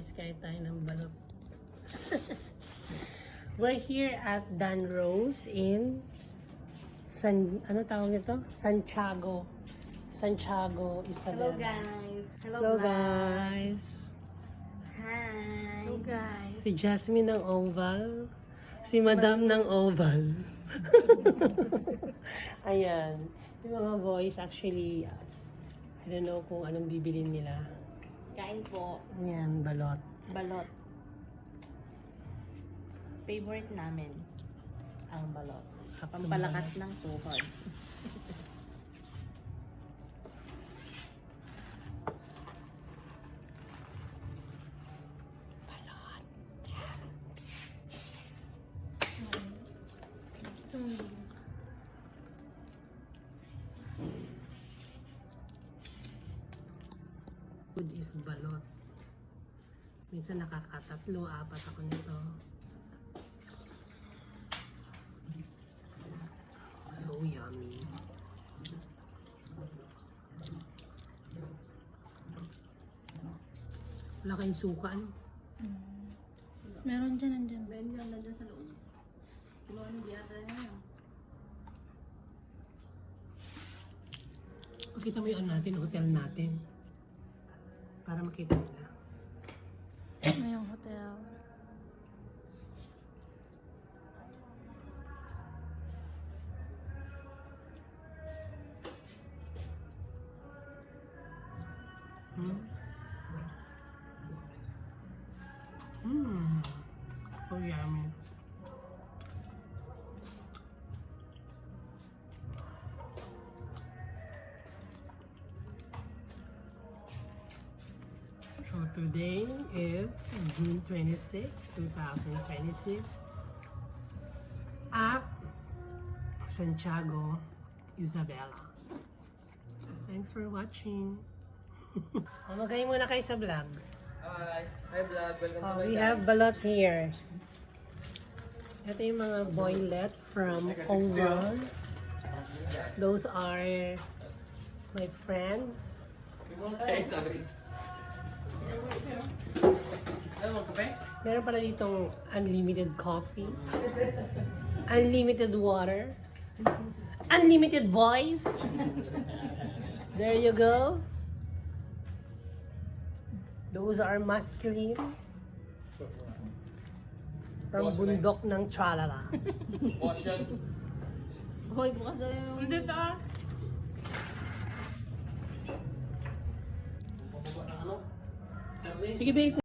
guys, kain tayo ng balot. We're here at Dan Rose in ano tawag ito? Santiago, Hello Isabela. guys. Hello guys. Hi. Hello guys. Si Jasmine ng Oval. Si Madam ng Oval. Ayan. Yung mga boys actually, I don't know kung anong bibilin nila. Kain po. Ayan, balot. Balot. Favorite namin ang balot. Pampalakas ng tuhod. Food is balot. Minsan nakakatatlo, apat ako nito. So yummy. Wala kayong suka, ano? Meron dyan, nandyan. Nandiyan sa loob. Kinuha niyo yata niya. Pakita mo yung ano natin, hotel natin. Para makita nila. Ano yung hotel? So yummy. So today is June 26, 2026 at Santiago, Isabela. Thanks for watching. Magay muna kayo sa vlog. Hi! Hi vlog! Welcome to my We channel. have balot here. Ito yung mga boylet from Oval. Those are my friends. Hey, sorry. Ano mo, kape? Meron pala ditong unlimited coffee, unlimited water, unlimited boys. There you go. Those are masculine. From bundok ng Tralala. Wash yan. Hoy, bukas na yung... Dito ah. Sige, babe.